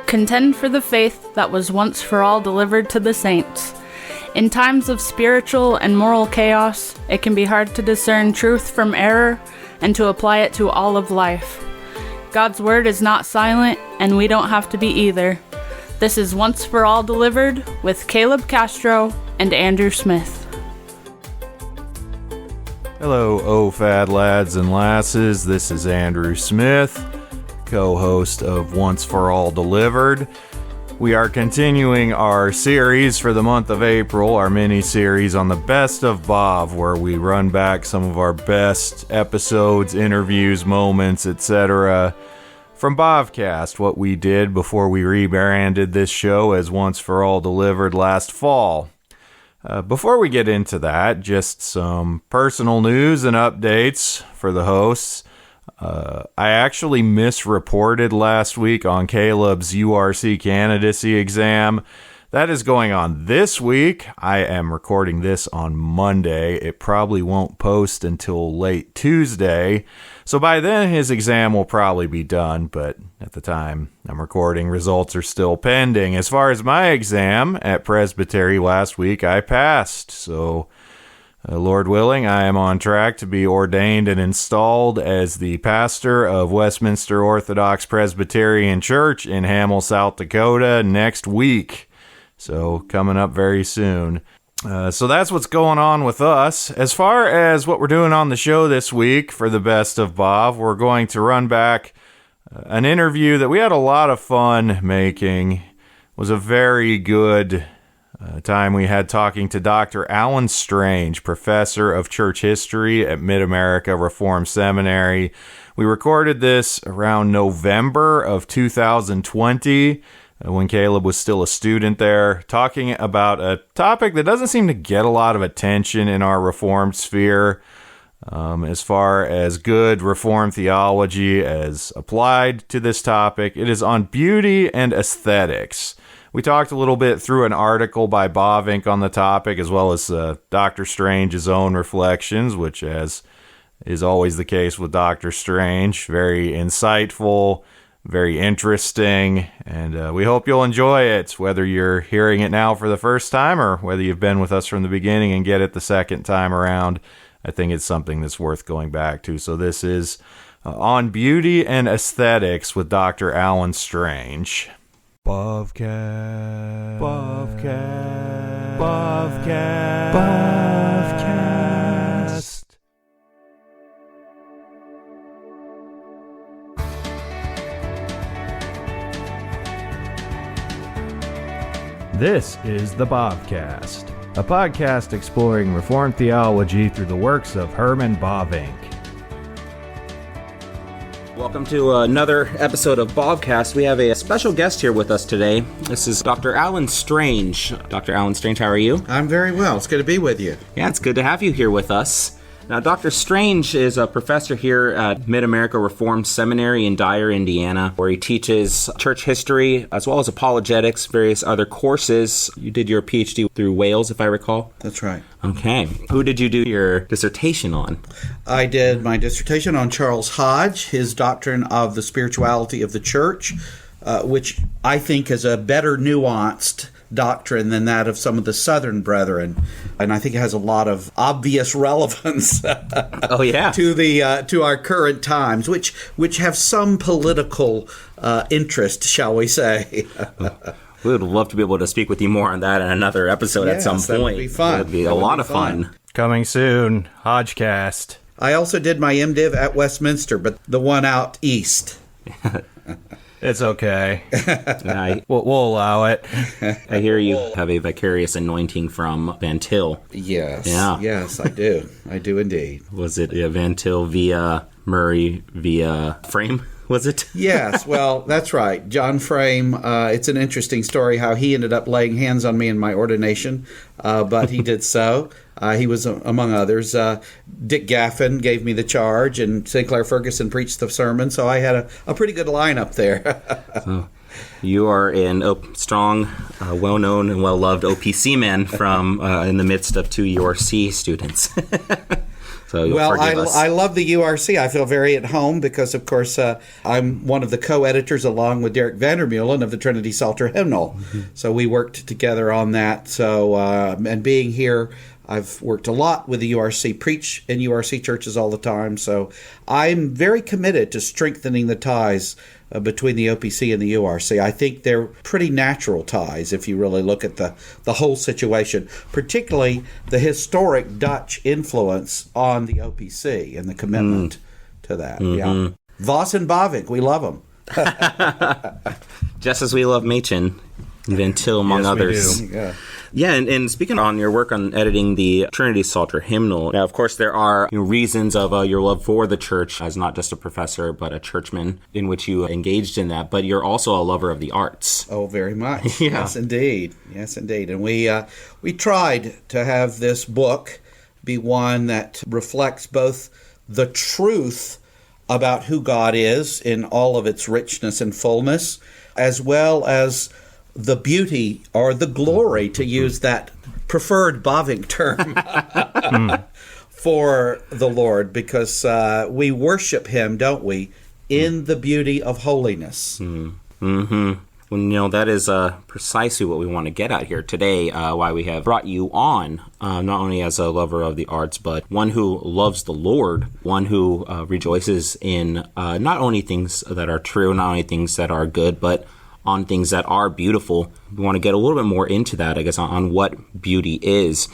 Contend for the faith that was once for all delivered to the saints. In times of spiritual and moral chaos, it can be hard to discern truth from error and to apply it to all of life. God's word is not silent, and we don't have to be either. This is Once for All Delivered with Caleb Castro and Andrew Smith. Hello, OFAD lads and lasses. This is Andrew Smith, co-host of Once for All Delivered. We are continuing our series for the month of April, our mini-series on the Best of Bob, where we run back some of our best episodes, interviews, moments, etc. from Bobcast, what we did before we rebranded this show as Once for All Delivered last fall. Before we get into that, just some personal news and updates for the hosts. I actually misreported last week on Caleb's URC candidacy exam. That is going on this week. I am recording this on Monday. It probably won't post until late Tuesday. So by then his exam will probably be done, but at the time I'm recording, results are still pending. As far as my exam at Presbytery last week, I passed. So Lord willing, I am on track to be ordained and installed as the pastor of Westminster Orthodox Presbyterian Church in Hamel, South Dakota next week. So coming up very soon. So that's what's going on with us. As far as what we're doing on the show this week for the Best of Bob, we're going to run back an interview that we had a lot of fun making. It was a very good time we had talking to Dr. Alan Strange, professor of church history at Mid-America Reformed Seminary. We recorded this around November of 2020 when Caleb was still a student there, talking about a topic that doesn't seem to get a lot of attention in our Reformed sphere as far as good Reformed theology as applied to this topic. It is on beauty and aesthetics. We talked a little bit through an article by Bovink on the topic, as well as Dr. Strange's own reflections, which, as is always the case with Dr. Strange, very insightful, very interesting, and we hope you'll enjoy it, whether you're hearing it now for the first time or whether you've been with us from the beginning and get it the second time around. I think it's something that's worth going back to. So this is on beauty and aesthetics with Dr. Alan Strange. Bobcast. Bobcast. Bobcast. Bobcast. This is the Bobcast, a podcast exploring Reformed theology through the works of Herman Bovink. Welcome to another episode of Bobcast. We have a special guest here with us today. This is Dr. Alan Strange. Dr. Alan Strange, how are you? I'm very well. It's good to be with you. Yeah, it's good to have you here with us. Now, Dr. Strange is a professor here at Mid-America Reformed Seminary in Dyer, Indiana, where he teaches church history as well as apologetics, various other courses. You did your PhD through Wales, if I recall. That's right. Okay. Who did you do your dissertation on? I did my dissertation on Charles Hodge, his doctrine of the spirituality of the church, which I think is a better nuanced doctrine than that of some of the Southern brethren, and I think it has a lot of obvious relevance to our current times, which have some political interest, shall we say. We would love to be able to speak with you more on that in another episode at some point. That would be fun. It would be a lot of fun. Coming soon, Hodgecast. I also did my MDiv at Westminster, but the one out east. It's okay. We'll allow it. I hear you have a vicarious anointing from Van Til. Yes. Yeah. Yes, I do. I do indeed. Was it Van Til via Murray via Frame? Was it? Yes, well, that's right. John Frame, it's an interesting story how he ended up laying hands on me in my ordination, but he did so. He was among others. Dick Gaffin gave me the charge, and Sinclair Ferguson preached the sermon, so I had a pretty good lineup there. So you are a strong, well-known, and well-loved OPC man from in the midst of two URC students. So you'll well, forgive us. I love the URC. I feel very at home because, of course, I'm one of the co-editors along with Derek Vandermeulen of the Trinity Psalter Hymnal. Mm-hmm. So we worked together on that. So, and being here, I've worked a lot with the URC, preach in URC churches all the time. So I'm very committed to strengthening the ties between the OPC and the URC. I think they're pretty natural ties if you really look at the whole situation, particularly the historic Dutch influence on the OPC and the commitment to that. Mm-hmm. Yeah, Vos and Bavink, we love them. Just as we love Machen, Van Til, among others. We do. Yeah, and speaking on your work on editing the Trinity Psalter Hymnal, now, of course, there are reasons of your love for the church as not just a professor, but a churchman in which you engaged in that, but you're also a lover of the arts. Oh, very much. Yeah. Yes, indeed. Yes, indeed. And we tried to have this book be one that reflects both the truth about who God is in all of its richness and fullness, as well as the beauty or the glory, to use that preferred Bavink term, for the Lord, because we worship Him, don't we, in the beauty of holiness. Mm-hmm. Well, that is precisely what we want to get at here today, why we have brought you on, not only as a lover of the arts, but one who loves the Lord, one who rejoices in not only things that are true, not only things that are good, but on things that are beautiful. We want to get a little bit more into that, I guess, on what beauty is.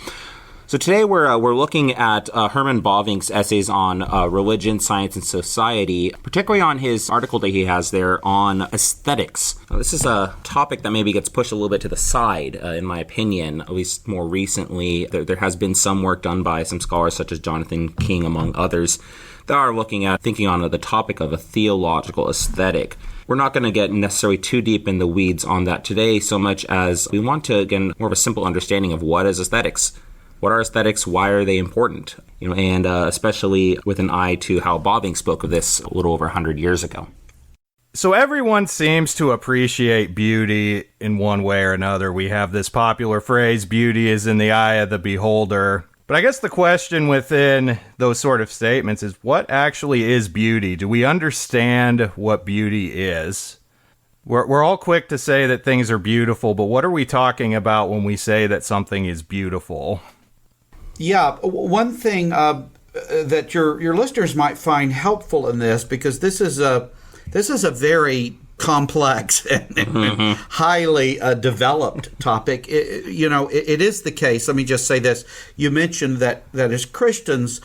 So today we're looking at Herman Bavink's essays on religion, science, and society, particularly on his article that he has there on aesthetics. Now, this is a topic that maybe gets pushed a little bit to the side, in my opinion, at least more recently. There has been some work done by some scholars such as Jonathan King, among others, that are looking at thinking on the topic of a theological aesthetic. We're not going to get necessarily too deep in the weeds on that today, so much as we want to, again, more of a simple understanding of what is aesthetics. What are aesthetics? Why are they important? And especially with an eye to how Bavink spoke of this a little over 100 years ago. So everyone seems to appreciate beauty in one way or another. We have this popular phrase, beauty is in the eye of the beholder. But I guess the question within those sort of statements is, what actually is beauty? Do we understand what beauty is? We're all quick to say that things are beautiful, but what are we talking about when we say that something is beautiful? Yeah, one thing that your listeners might find helpful in this, because this is a very complex and highly developed topic. It is the case. Let me just say this. You mentioned that as Christians,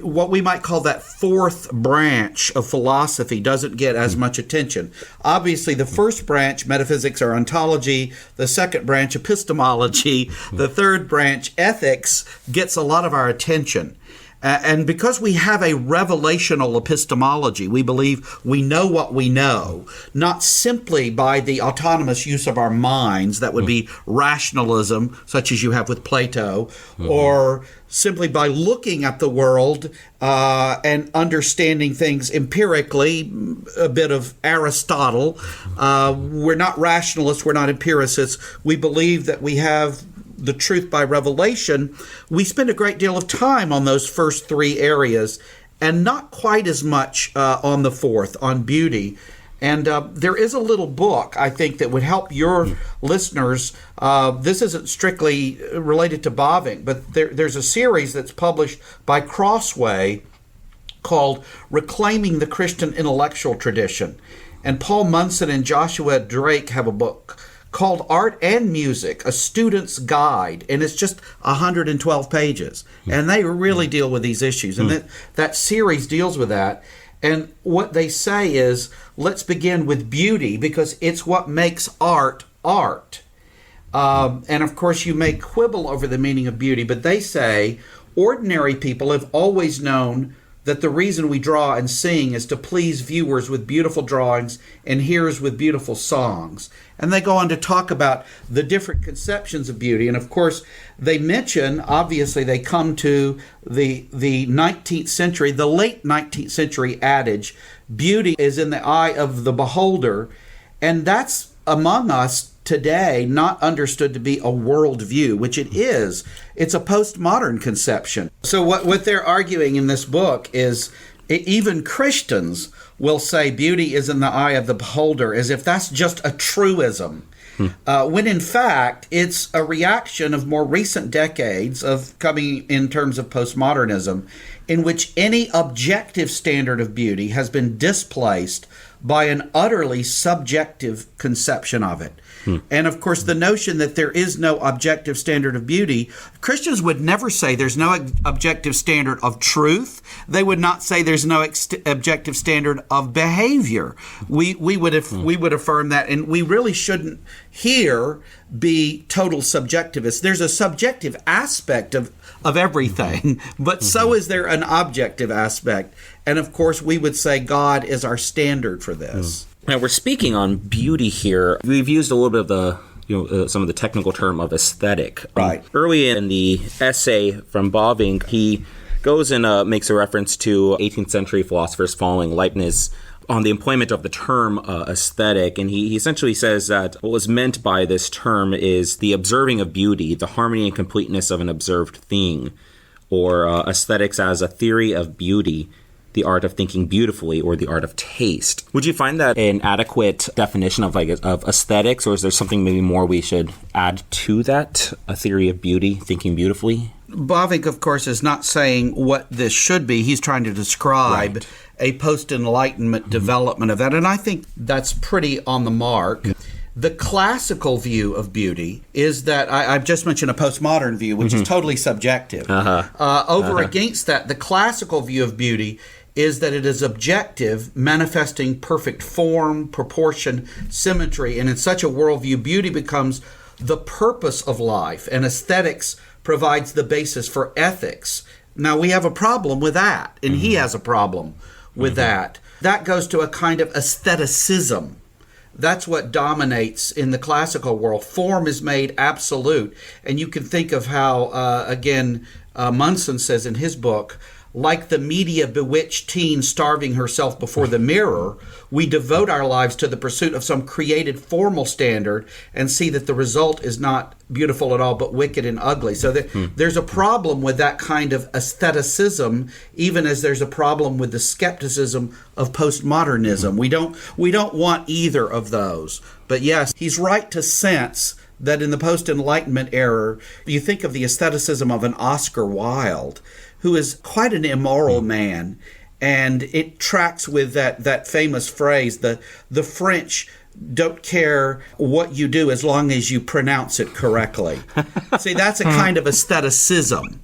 what we might call that fourth branch of philosophy doesn't get as much attention. Obviously, the first branch, metaphysics or ontology, the second branch, epistemology, the third branch, ethics, gets a lot of our attention. And because we have a revelational epistemology, we believe we know what we know, not simply by the autonomous use of our minds, that would be rationalism, such as you have with Plato, or simply by looking at the world and understanding things empirically, a bit of Aristotle. We're not rationalists, we're not empiricists. We believe that we have the truth by revelation. We spend a great deal of time on those first three areas and not quite as much on the fourth, on beauty. And there is a little book, I think, that would help your listeners. This isn't strictly related to Bavink, but there's a series that's published by Crossway called Reclaiming the Christian Intellectual Tradition. And Paul Munson and Joshua Drake have a book called Art and Music, A Student's Guide, and it's just 112 pages. And they really deal with these issues. And that series deals with that. And what they say is, let's begin with beauty, because it's what makes art art. And of course, you may quibble over the meaning of beauty, but they say ordinary people have always known that the reason we draw and sing is to please viewers with beautiful drawings and hearers with beautiful songs. And they go on to talk about the different conceptions of beauty. And of course, they mention, obviously, they come to the 19th century, the late 19th century adage, beauty is in the eye of the beholder. And that's, among us, today not understood to be a worldview, which it is. It's a postmodern conception. So what they're arguing in this book is even Christians will say beauty is in the eye of the beholder, as if that's just a truism. When in fact, it's a reaction of more recent decades of coming in terms of postmodernism, in which any objective standard of beauty has been displaced by an utterly subjective conception of it. And of course, the notion that there is no objective standard of beauty, Christians would never say there's no objective standard of truth. They would not say there's no objective standard of behavior. We would affirm that, and we really shouldn't here be total subjectivists. There's a subjective aspect of everything, but so is there an objective aspect. And of course, we would say God is our standard for this. Now, we're speaking on beauty here. We've used a little bit of some of the technical term of aesthetic. Right. Early in the essay from Bavinck, he goes and makes a reference to 18th century philosophers following Leibniz on the employment of the term aesthetic. And he essentially says that what was meant by this term is the observing of beauty, the harmony and completeness of an observed thing, or aesthetics as a theory of beauty, the art of thinking beautifully, or the art of taste. Would you find that an adequate definition of aesthetics, or is there something maybe more we should add to that? A theory of beauty, thinking beautifully? Bavinck, of course, is not saying what this should be. He's trying to describe a post-Enlightenment development of that, and I think that's pretty on the mark. The classical view of beauty is that, I've just mentioned a postmodern view, which is totally subjective. Against that, the classical view of beauty is that it is objective, manifesting perfect form, proportion, symmetry, and in such a worldview, beauty becomes the purpose of life, and aesthetics provides the basis for ethics. Now, we have a problem with that, and he has a problem with that. That goes to a kind of aestheticism. That's what dominates in the classical world. Form is made absolute, and you can think of how, Munson says in his book, like the media-bewitched teen starving herself before the mirror, we devote our lives to the pursuit of some created formal standard and see that the result is not beautiful at all, but wicked and ugly. So there's a problem with that kind of aestheticism, even as there's a problem with the skepticism of postmodernism. We don't want either of those. But yes, he's right to sense that in the post-Enlightenment era, you think of the aestheticism of an Oscar Wilde, who is quite an immoral man, and it tracks with that famous phrase, the French don't care what you do as long as you pronounce it correctly. See, that's a kind of aestheticism.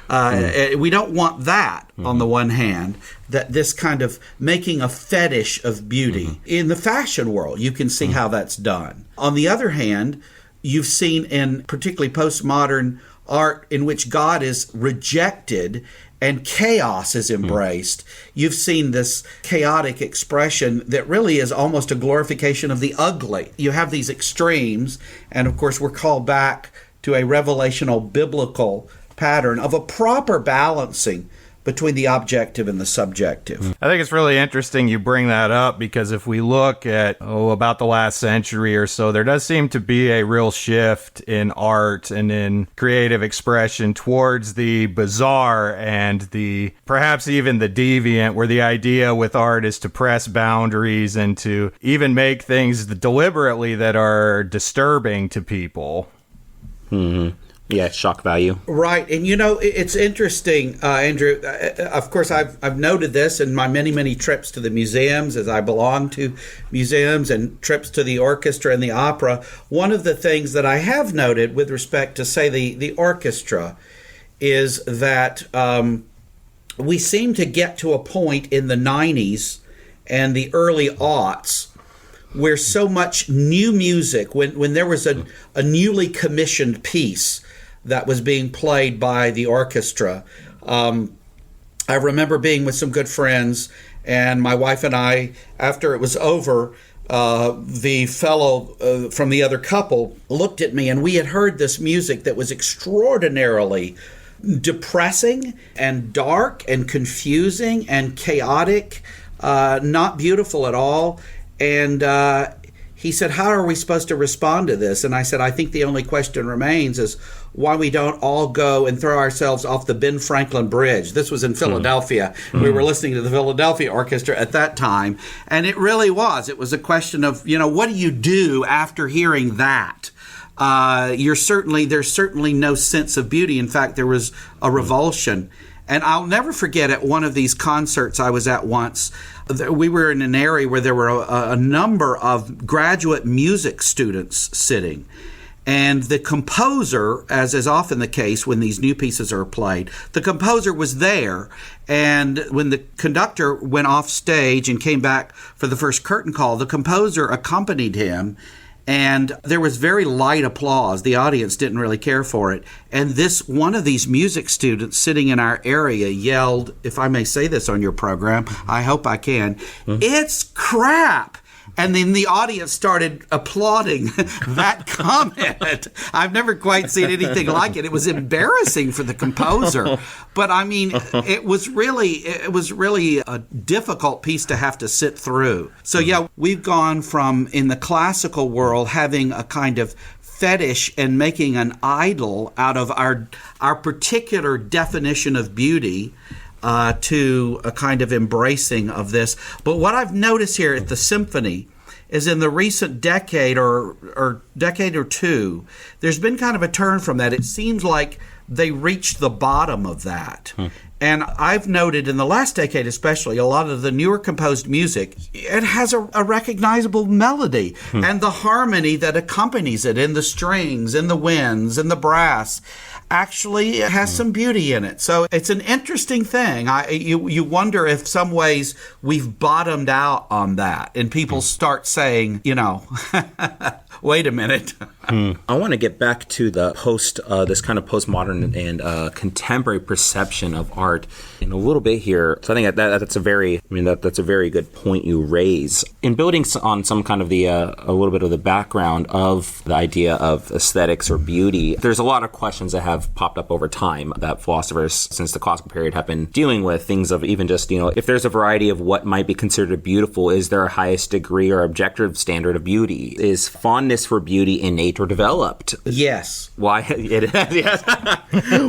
We don't want that, on the one hand, that this kind of making a fetish of beauty. In the fashion world, you can see how that's done. On the other hand, you've seen in particularly postmodern art in which God is rejected and chaos is embraced. You've seen this chaotic expression that really is almost a glorification of the ugly. You have these extremes, and of course we're called back to a revelational biblical pattern of a proper balancing between the objective and the subjective. I think it's really interesting you bring that up, because if we look at, about the last century or so, there does seem to be a real shift in art and in creative expression towards the bizarre and perhaps even the deviant, where the idea with art is to press boundaries and to even make things deliberately that are disturbing to people. Yeah, shock value. Right. And, it's interesting, Andrew. Of course, I've noted this in my many, many trips to the museums, as I belong to museums, and trips to the orchestra and the opera. One of the things that I have noted with respect to, say, the orchestra is that we seem to get to a point in the 90s and the early aughts where so much new music, when there was a newly commissioned piece that was being played by the orchestra. I remember being with some good friends, and my wife and I, after it was over, the fellow from the other couple looked at me, and we had heard this music that was extraordinarily depressing and dark and confusing and chaotic, not beautiful at all. And he said, how are we supposed to respond to this? And I said, I think the only question remains is why we don't all go and throw ourselves off the Ben Franklin Bridge. This was in Philadelphia. We were listening to the Philadelphia Orchestra at that time. And it really was. It was a question of, what do you do after hearing that? There's certainly no sense of beauty. In fact, there was a revulsion. And I'll never forget at one of these concerts I was at once, we were in an area where there were a number of graduate music students sitting. And the composer, as is often the case when these new pieces are played, the composer was there. And when the conductor went off stage and came back for the first curtain call, the composer accompanied him. And there was very light applause. The audience didn't really care for it. And one of these music students sitting in our area yelled, if I may say this on your program, I hope I can, "It's crap." And then the audience started applauding that comment. I've never quite seen anything like it. It was embarrassing for the composer. But I mean, it was really a difficult piece to have to sit through. So yeah, we've gone from, in the classical world, having a kind of fetish and making an idol out of our particular definition of beauty, to a kind of embracing of this. But what I've noticed here at the symphony is in the recent decade or decade or two, there's been kind of a turn from that. It seems like they reached the bottom of that. And I've noted in the last decade especially, a lot of the newer composed music, it has a recognizable melody and the harmony that accompanies it in the strings, in the winds, in the brass, actually has some beauty in it. So it's an interesting thing. You wonder if some ways we've bottomed out on that and people start saying, wait a minute. I want to get back to the this kind of postmodern and contemporary perception of art in a little bit here. So I think that's a very good point you raise. In building on some kind of a little bit of the background of the idea of aesthetics or beauty, there's a lot of questions that have popped up over time that philosophers since the classical period have been dealing with. Things of even just, if there's a variety of what might be considered beautiful, is there a highest degree or objective standard of beauty? Is fondness for beauty innate or developed? Yes. Why? It is. Yes.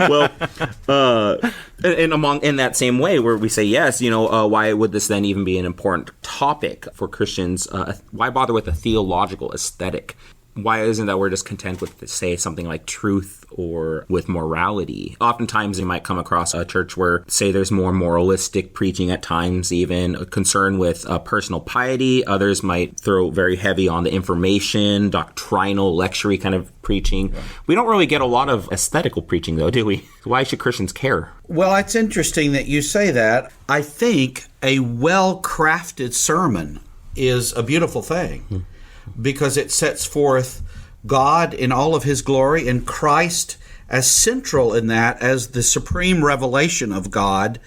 Well, in that same way where we say yes, why would this then even be an important topic for Christians? Why bother with a theological aesthetic? Why isn't that we're just content with, say, something like truth or with morality? Oftentimes you might come across a church where, say, there's more moralistic preaching at times, even a concern with personal piety. Others might throw very heavy on the information, doctrinal, lecture-y kind of preaching. Yeah. We don't really get a lot of aesthetical preaching, though, do we? Why should Christians care? Well, it's interesting that you say that. I think a well-crafted sermon is a beautiful thing. Because it sets forth God in all of his glory and Christ as central in that as the supreme revelation of God.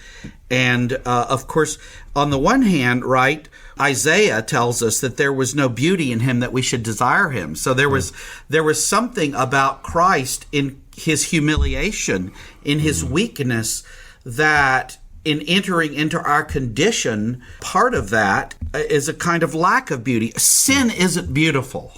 And, of course, on the one hand, right, Isaiah tells us that there was no beauty in him that we should desire him. So there was something about Christ in his humiliation, in his weakness, that in entering into our condition, part of that is a kind of lack of beauty. Sin isn't beautiful.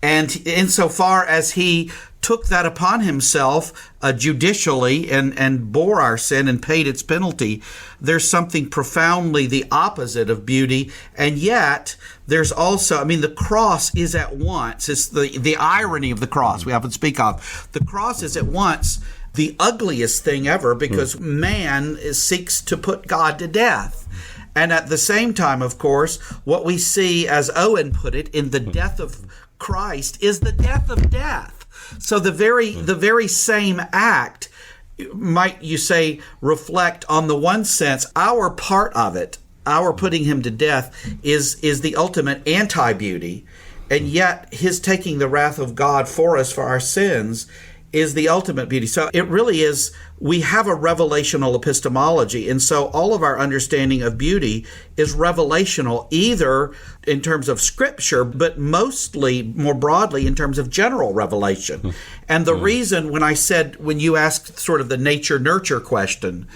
And insofar as he took that upon himself judicially and bore our sin and paid its penalty, there's something profoundly the opposite of beauty. And yet there's also, the cross is at once, it's the irony of the cross we often speak of. The cross is at once the ugliest thing ever because man seeks to put God to death. And at the same time, of course, what we see, as Owen put it, in the death of Christ is the death of death. So the very same act, might you say, reflect on the one sense, our part of it, our putting him to death is the ultimate anti-beauty. And yet his taking the wrath of God for us for our sins is the ultimate beauty. So it really is, we have a revelational epistemology, and so all of our understanding of beauty is revelational, either in terms of Scripture, but mostly, more broadly, in terms of general revelation. And the reason, when you asked sort of the nature-nurture question,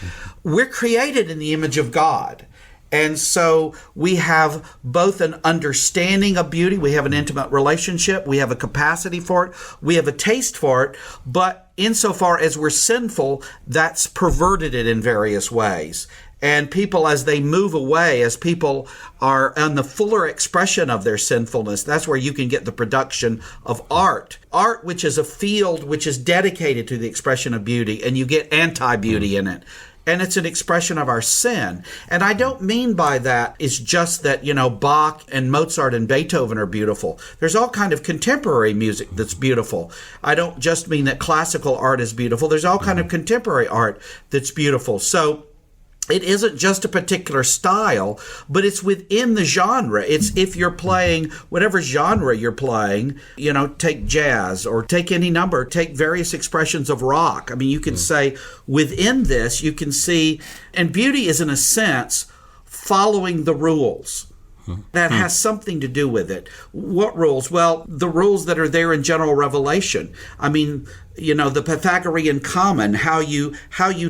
we're created in the image of God. And so we have both an understanding of beauty, we have an intimate relationship, we have a capacity for it, we have a taste for it, but insofar as we're sinful, that's perverted it in various ways. And people, as they move away, as people are on the fuller expression of their sinfulness, that's where you can get the production of art. Art, which is a field which is dedicated to the expression of beauty, and you get anti-beauty in it. And it's an expression of our sin. And I don't mean by that it's just that, Bach and Mozart and Beethoven are beautiful. There's all kind of contemporary music that's beautiful. I don't just mean that classical art is beautiful. There's all kind of contemporary art that's beautiful. So it isn't just a particular style, but it's within the genre. It's if you're playing whatever genre you're playing, take jazz or take any number, take various expressions of rock. I mean, you can say within this, you can see, and beauty is in a sense following the rules. That has something to do with it. What rules? Well, the rules that are there in general revelation. I mean, the Pythagorean common, how you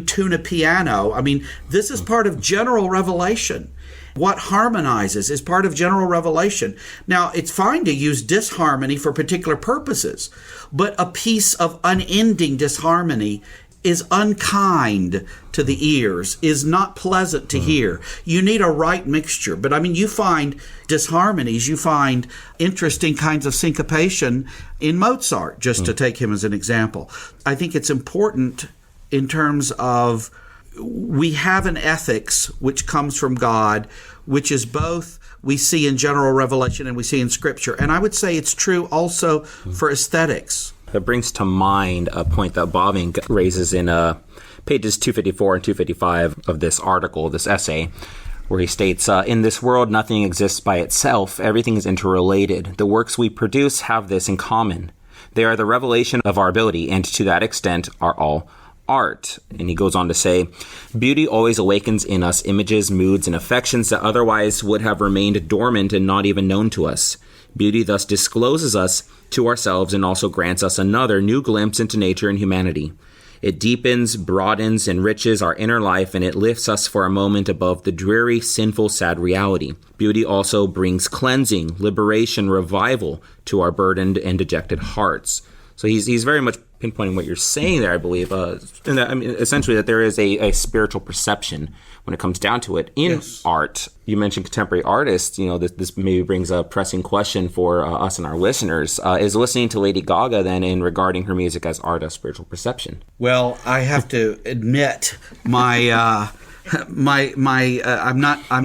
tune a piano. I mean, this is part of general revelation. What harmonizes is part of general revelation. Now, it's fine to use disharmony for particular purposes, but a piece of unending disharmony is unkind to the ears, is not pleasant to hear. You need a right mixture. But I mean, you find disharmonies, you find interesting kinds of syncopation in Mozart, just to take him as an example. I think it's important in terms of we have an ethics which comes from God, which is both we see in general revelation and we see in Scripture. And I would say it's true also for aesthetics. That brings to mind a point that Bobbing raises in pages 254 and 255 of this article, this essay, where he states, in this world, nothing exists by itself. Everything is interrelated. The works we produce have this in common. They are the revelation of our ability, and to that extent are all art. And he goes on to say, beauty always awakens in us images, moods, and affections that otherwise would have remained dormant and not even known to us. Beauty thus discloses us to ourselves and also grants us another new glimpse into nature and humanity. It deepens, broadens, enriches our inner life, and it lifts us for a moment above the dreary, sinful, sad reality. Beauty also brings cleansing, liberation, revival to our burdened and dejected hearts. So he's very much pinpointing what you're saying there, I believe. And that, I mean, essentially that there is a spiritual perception when it comes down to it in art. You mentioned contemporary artists. This maybe brings a pressing question for us and our listeners. Is listening to Lady Gaga then in regarding her music as art a spiritual perception? Well, I have to admit I'm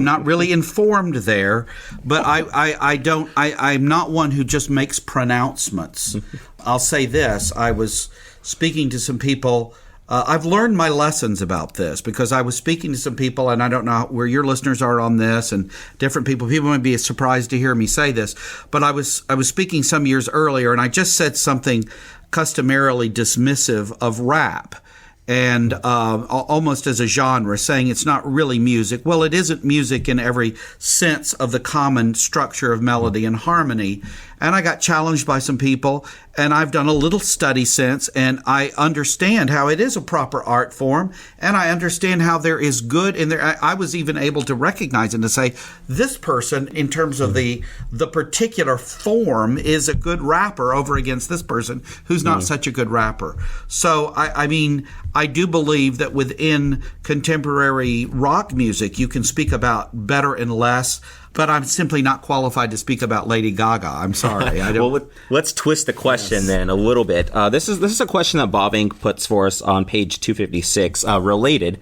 not really informed there, but I'm not one who just makes pronouncements. I'll say this: I was speaking to some people. I've learned my lessons about this because I was speaking to some people, and I don't know where your listeners are on this, and different people. People might be surprised to hear me say this, but I was speaking some years earlier, and I just said something customarily dismissive of rap. And almost as a genre, saying it's not really music. Well, it isn't music in every sense of the common structure of melody and harmony. And I got challenged by some people, and I've done a little study since, and I understand how it is a proper art form, and I understand how there is good in there. I was even able to recognize and to say, this person, in terms of the particular form, is a good rapper over against this person who's not such a good rapper. So, I mean, I do believe that within contemporary rock music, you can speak about better and less, but I'm simply not qualified to speak about Lady Gaga. I'm sorry. I don't. Well, let's twist the question then a little bit. This is a question that Bob Inc. puts for us on page 256, related,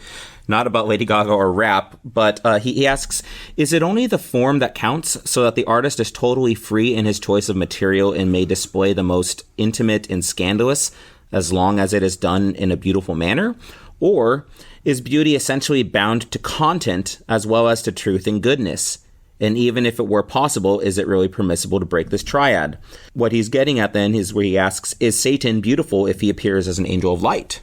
not about Lady Gaga or rap, but he asks, is it only the form that counts so that the artist is totally free in his choice of material and may display the most intimate and scandalous as long as it is done in a beautiful manner? Or is beauty essentially bound to content as well as to truth and goodness? And even if it were possible, is it really permissible to break this triad? What he's getting at then is where he asks, is Satan beautiful if he appears as an angel of light?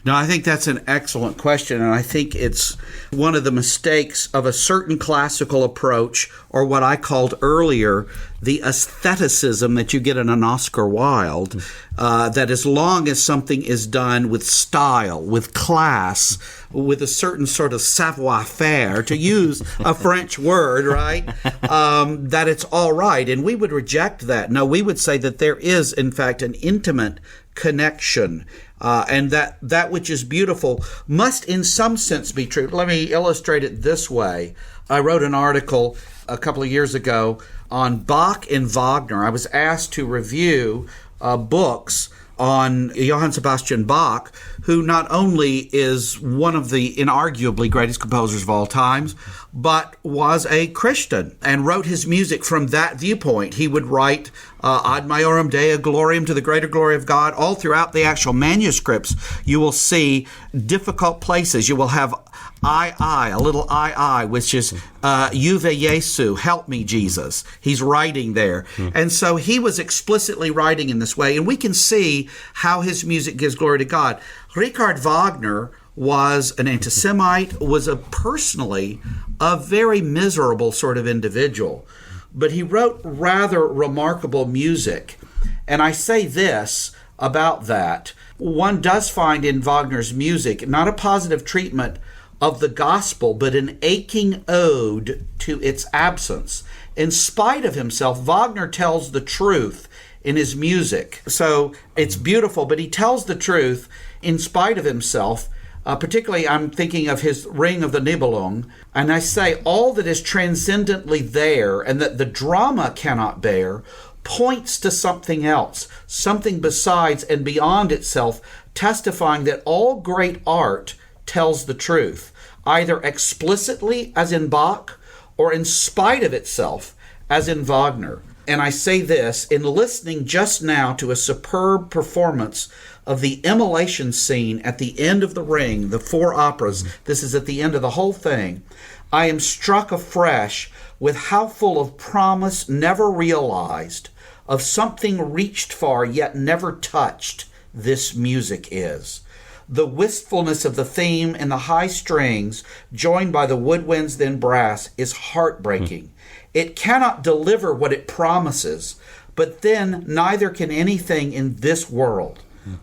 No, I think that's an excellent question, and I think it's one of the mistakes of a certain classical approach, or what I called earlier, the aestheticism that you get in an Oscar Wilde, that as long as something is done with style, with class, with a certain sort of savoir-faire, to use a French word, right, that it's all right. And we would reject that. No, we would say that there is, in fact, an intimate connection, and that which is beautiful must in some sense be true. Let me illustrate it this way. I wrote an article a couple of years ago on Bach and Wagner. I was asked to review books on Johann Sebastian Bach, who not only is one of the inarguably greatest composers of all times, but was a Christian and wrote his music from that viewpoint. He would write Ad Maiorem Dei Gloriam, to the greater glory of God. All throughout the actual manuscripts, you will see difficult places. You will have I, a little I, which is Juve Jesu, help me, Jesus. He's writing there. And so he was explicitly writing in this way, and we can see how his music gives glory to God. Richard Wagner was an anti-Semite, was personally a very miserable sort of individual. But he wrote rather remarkable music. And I say this about that. One does find in Wagner's music not a positive treatment of the gospel, but an aching ode to its absence. In spite of himself, Wagner tells the truth in his music. So it's beautiful, but he tells the truth in spite of himself. Particularly, I'm thinking of his Ring of the Nibelung, and I say all that is transcendently there and that the drama cannot bear points to something else, something besides and beyond itself, testifying that all great art tells the truth, either explicitly, as in Bach, or in spite of itself, as in Wagner. And I say this in listening just now to a superb performance of the immolation scene at the end of The Ring, the 4 operas. This is at the end of the whole thing. I am struck afresh with how full of promise never realized, of something reached far yet never touched, this music is. The wistfulness of the theme and the high strings, joined by the woodwinds then brass, is heartbreaking. It cannot deliver what it promises, but then neither can anything in this world.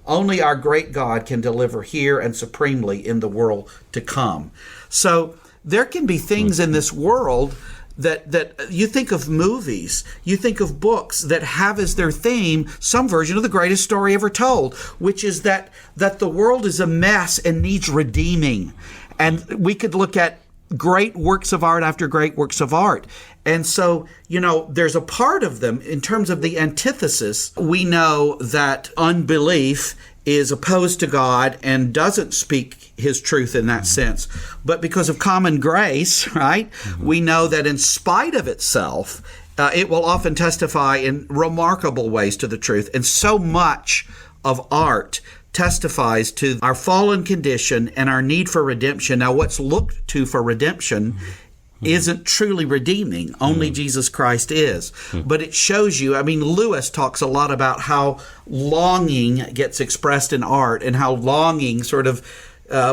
Only our great God can deliver here and supremely in the world to come. So there can be things in this world that you think of movies, you think of books that have as their theme some version of the greatest story ever told, which is that the world is a mess and needs redeeming. And we could look at great works of art after great works of art. And so, there's a part of them, in terms of the antithesis, we know that unbelief is opposed to God and doesn't speak his truth in that sense. But because of common grace, right, we know that in spite of itself, it will often testify in remarkable ways to the truth. And so much of art testifies to our fallen condition and our need for redemption. Now, what's looked to for redemption isn't truly redeeming. Only Jesus Christ is. But it shows you, Lewis talks a lot about how longing gets expressed in art and how longing sort of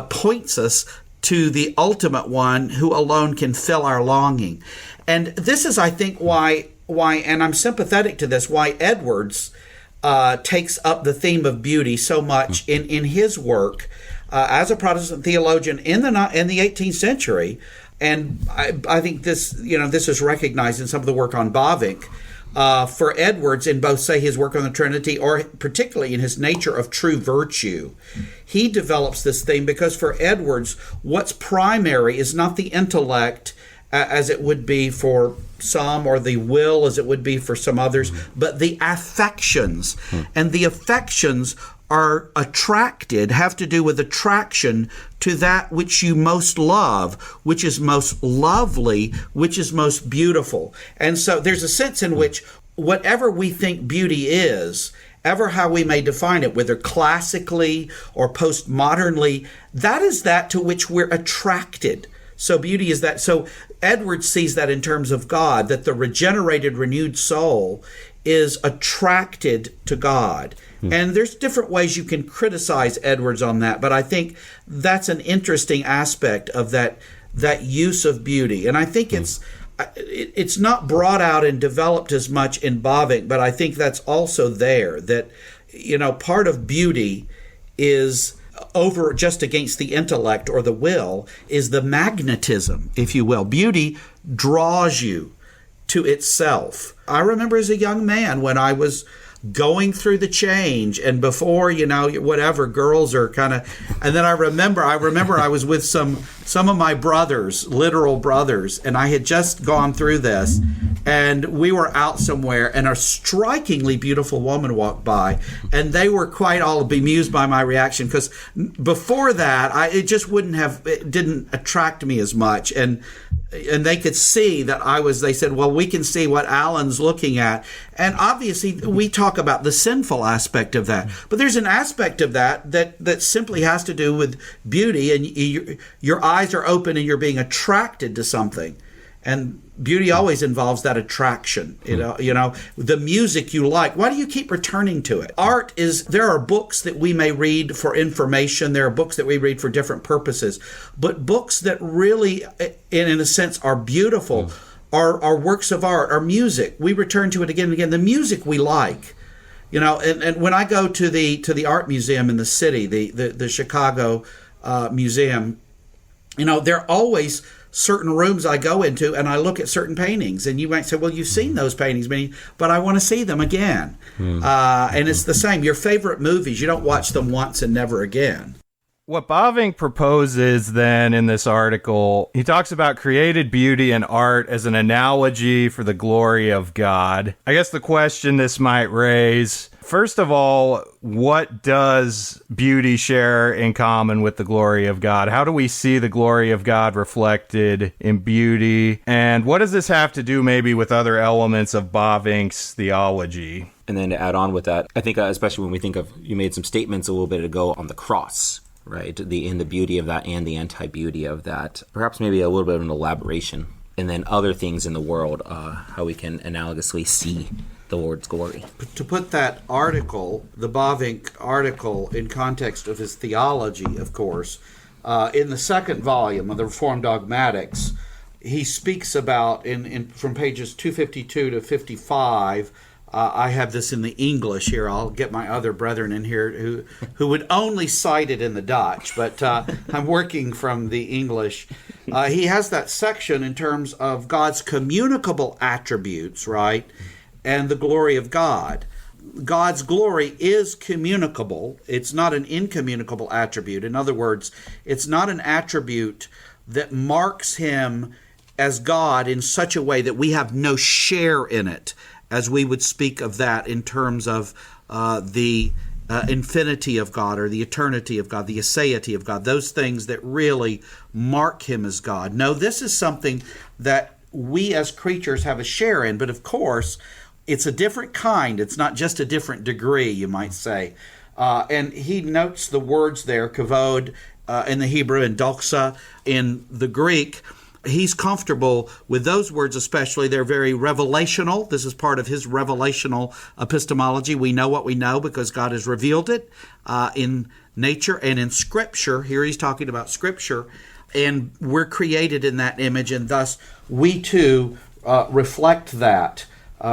points us to the ultimate one who alone can fill our longing. And this is, I think, why, and I'm sympathetic to this, why Edwards takes up the theme of beauty so much in his work as a Protestant theologian in the 18th century. And I think this is recognized in some of the work on Bavinck. For Edwards, in both, say, his work on the Trinity, or particularly in his Nature of True Virtue, he develops this theme because for Edwards, what's primary is not the intellect as it would be for some, or the will as it would be for some others, but the affections. And the affections are have to do with attraction to that which you most love, which is most lovely, which is most beautiful. And so there's a sense in which whatever we think beauty is, ever how we may define it, whether classically or postmodernly, that is that to which we're attracted. So beauty is that. So Edwards sees that in terms of God, that the regenerated, renewed soul is attracted to God. And there's different ways you can criticize Edwards on that, but I think that's an interesting aspect of that use of beauty. And I think it's not brought out and developed as much in Bavinck, but I think that's also there, that, part of beauty is over just against the intellect or the will, is the magnetism, if you will. Beauty draws you to itself. I remember as a young man when I was going through the change, and before, whatever, girls are kind of, and then I remember I was with some of my brothers, literal brothers, and I had just gone through this, and we were out somewhere, and a strikingly beautiful woman walked by, and they were quite all bemused by my reaction, because before that, it didn't attract me as much, and they could see that they said, well, we can see what Alan's looking at. And obviously, we talk about the sinful aspect of that. But there's an aspect of that simply has to do with beauty, and your eyes are open and you're being attracted to something. And beauty always involves that attraction, the music you like. Why do you keep returning to it? There are books that we may read for information. There are books that we read for different purposes. But books that really, in a sense, are beautiful, are works of art, are music. We return to it again and again. The music we like, and when I go to the art museum in the city, the Chicago museum, there are always certain rooms I go into and I look at certain paintings, and you might say, well, you've seen those paintings, but I want to see them again. And it's the same. Your favorite movies, you don't watch them once and never again. What Bavinck proposes then in this article, he talks about created beauty and art as an analogy for the glory of God. I guess the question this might raise, first of all, what does beauty share in common with the glory of God? How do we see the glory of God reflected in beauty? And what does this have to do maybe with other elements of Bavinck's theology? And then to add on with that, I think especially when we think of, you made some statements a little bit ago on the cross, right? In the beauty of that and the anti-beauty of that. Perhaps maybe a little bit of an elaboration. And then other things in the world, how we can analogously see the Lord's glory. To put that article, the Bavinck article, in context of his theology, of course, in the second volume of the Reformed Dogmatics, he speaks about, from pages 252 to 55, I have this in the English here. I'll get my other brethren in here who would only cite it in the Dutch, but I'm working from the English. He has that section in terms of God's communicable attributes, right, and the glory of God. God's glory is communicable. It's not an incommunicable attribute. In other words, it's not an attribute that marks him as God in such a way that we have no share in it, as we would speak of that in terms of the infinity of God or the eternity of God, the aseity of God, those things that really mark him as God. No, this is something that we as creatures have a share in, but of course, it's a different kind. It's not just a different degree, you might say. And he notes the words there, kavod in the Hebrew and doxa in the Greek. He's comfortable with those words especially. They're very revelational. This is part of his revelational epistemology. We know what we know because God has revealed it in nature and in Scripture. Here he's talking about Scripture. And we're created in that image, and thus we too reflect that.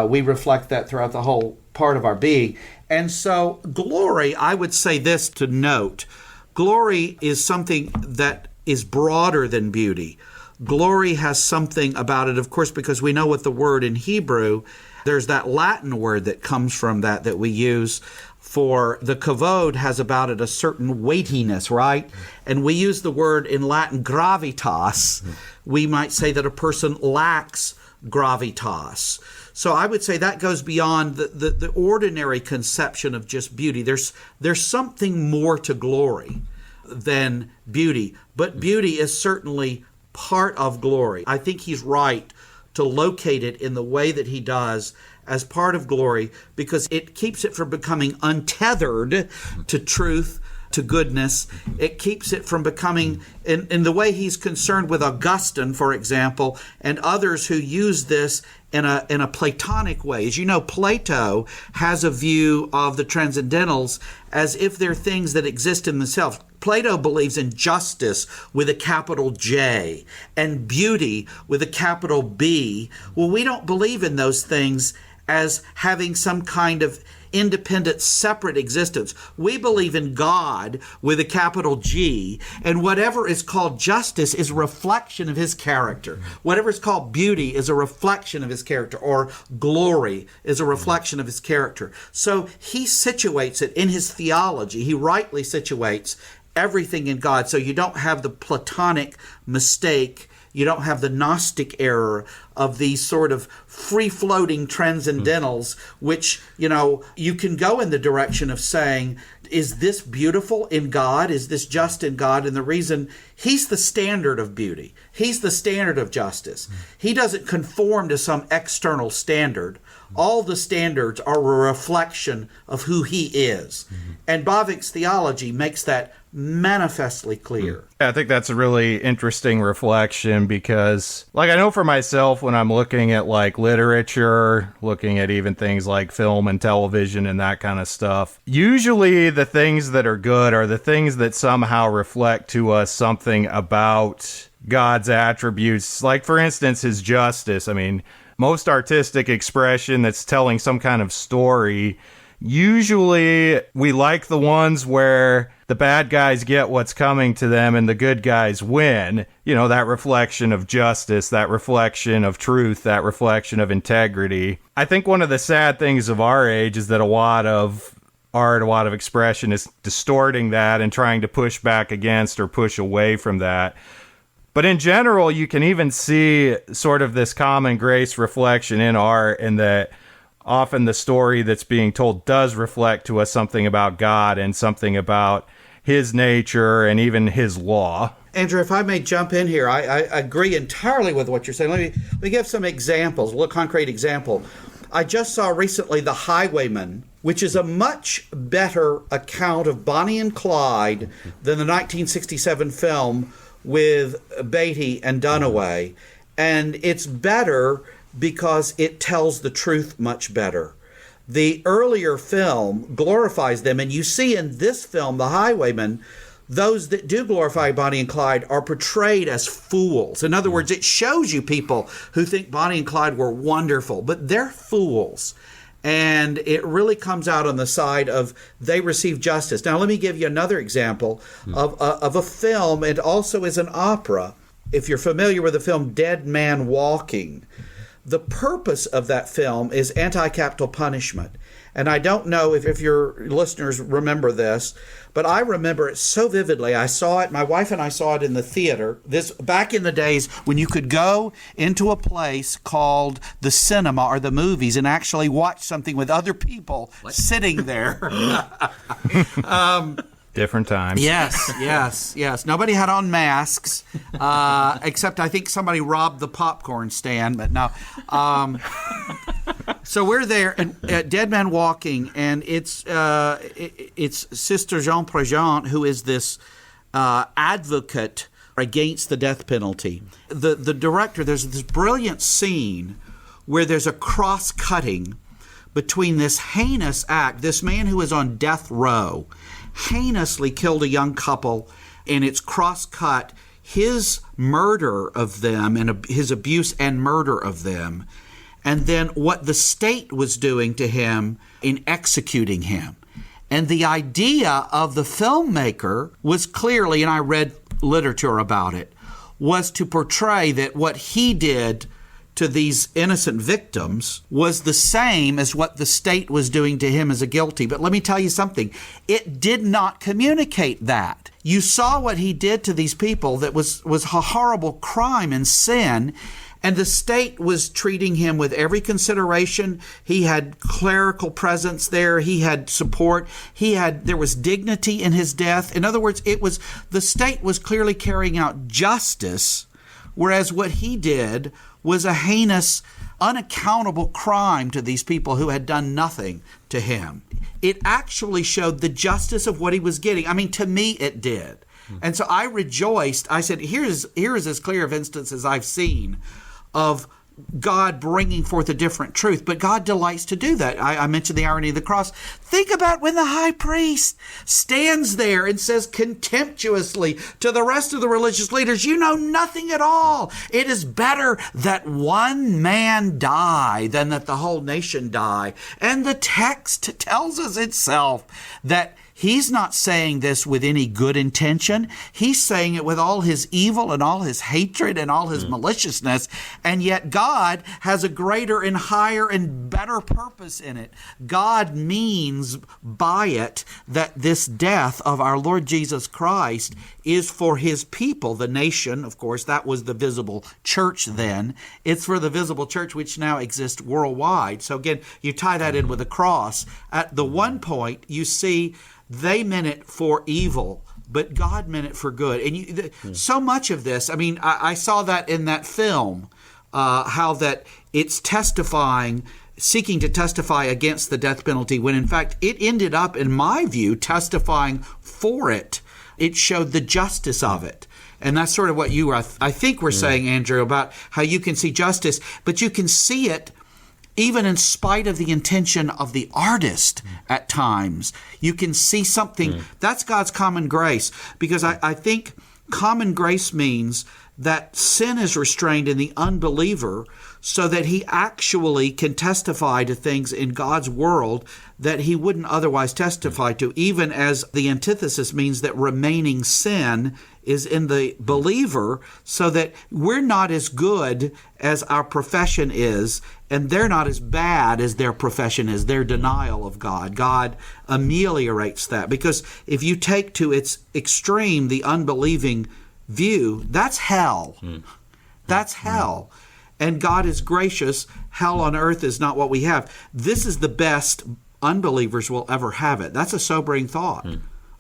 We reflect that throughout the whole part of our being. And so glory, I would say this to note. Glory is something that is broader than beauty. Glory has something about it, of course, because we know what the word in Hebrew, there's that Latin word that comes from that we use for the kavod has about it a certain weightiness, right? And we use the word in Latin gravitas. We might say that a person lacks gravitas. So I would say that goes beyond the ordinary conception of just beauty. There's something more to glory than beauty, but beauty is certainly part of glory. I think he's right to locate it in the way that he does as part of glory because it keeps it from becoming untethered to truth to goodness. It keeps it from becoming, in the way he's concerned with Augustine, for example, and others who use this in a Platonic way. As you know, Plato has a view of the transcendentals as if they're things that exist in themselves. Plato believes in justice with a capital J and beauty with a capital B. Well, we don't believe in those things as having some kind of independent, separate existence. We believe in God with a capital G, and whatever is called justice is a reflection of his character. Whatever is called beauty is a reflection of his character, or glory is a reflection of his character. So he situates it in his theology. He rightly situates everything in God. So you don't have the Platonic mistake. You don't have the Gnostic error of these sort of free-floating transcendentals, which, you can go in the direction of saying, is this beautiful in God? Is this just in God? And the reason, he's the standard of beauty. He's the standard of justice. He doesn't conform to some external standard. All the standards are a reflection of who he is. And Bavinck's theology makes that manifestly clear. I think that's a really interesting reflection because, I know for myself when I'm looking at, literature, looking at even things like film and television and that kind of stuff, usually the things that are good are the things that somehow reflect to us something about God's attributes. Like, for instance, his justice. I mean, most artistic expression that's telling some kind of story, usually we like the ones where the bad guys get what's coming to them and the good guys win. That reflection of justice, that reflection of truth, that reflection of integrity. I think one of the sad things of our age is that a lot of art, a lot of expression is distorting that and trying to push back against or push away from that. But in general, you can even see sort of this common grace reflection in art, and that often the story that's being told does reflect to us something about God and something about his nature and even his law. Andrew, if I may jump in here, I agree entirely with what you're saying. Let me give some examples, a little concrete example. I just saw recently The Highwayman, which is a much better account of Bonnie and Clyde than the 1967 film with Beatty and Dunaway. And it's better because it tells the truth much better. The earlier film glorifies them, and you see in this film, The Highwayman, those that do glorify Bonnie and Clyde are portrayed as fools. In other words, it shows you people who think Bonnie and Clyde were wonderful, but they're fools. And it really comes out on the side of they receive justice. Now, let me give you another example of a film. It also is an opera. If you're familiar with the film Dead Man Walking, the purpose of that film is anti-capital punishment. And I don't know if your listeners remember this, but I remember it so vividly. I saw it, my wife and I saw it in the theater. This back in the days when you could go into a place called the cinema or the movies and actually watch something with other people sitting there. Different times. Yes. Nobody had on masks, except I think somebody robbed the popcorn stand, but no. So we're there, and Dead Man Walking, and it's Sister Jean Prégent, who is this advocate against the death penalty. The director, there's this brilliant scene where there's a cross-cutting between this heinous act, this man who is on death row, heinously killed a young couple, and it's cross-cut his murder of them and his abuse and murder of them, and then what the state was doing to him in executing him. And the idea of the filmmaker was clearly, and I read literature about it, was to portray that what he did to these innocent victims was the same as what the state was doing to him as a guilty. But let me tell you something. It did not communicate that. You saw what he did to these people that was a horrible crime and sin, and the state was treating him with every consideration. He had clerical presence there. He had support. There was dignity in his death. In other words, the state was clearly carrying out justice whereas what he did was a heinous, unaccountable crime to these people who had done nothing to him. It actually showed the justice of what he was getting. I mean, to me, it did. And so I rejoiced. I said, here is as clear of instance as I've seen of God bringing forth a different truth. But God delights to do that. I mentioned the irony of the cross. Think about when the high priest stands there and says contemptuously to the rest of the religious leaders, you know nothing at all. It is better that one man die than that the whole nation die. And the text tells us itself that he's not saying this with any good intention. He's saying it with all his evil and all his hatred and all his maliciousness. And yet God has a greater and higher and better purpose in it. God means by it that this death of our Lord Jesus Christ is for his people, the nation. Of course, that was the visible church then. It's for the visible church which now exists worldwide. So again, you tie that in with the cross. At the one point, you see they meant it for evil, but God meant it for good. And so much of this, I mean, I saw that in that film, how that it's testifying, seeking to testify against the death penalty, when in fact it ended up, in my view, testifying for it. It showed the justice of it. And that's sort of what you, I think, were saying, Andrew, about how you can see justice, but you can see it even in spite of the intention of the artist at times. You can see something. That's God's common grace, because I think common grace means that sin is restrained in the unbeliever so that he actually can testify to things in God's world that he wouldn't otherwise testify to, even as the antithesis means that remaining sin is in the believer, so that we're not as good as our profession is, and they're not as bad as their profession is, their denial of God. God ameliorates that, because if you take to its extreme the unbelieving view, that's hell. That's hell. And God is gracious. Hell on earth is not what we have. This is the best unbelievers will ever have it. That's a sobering thought.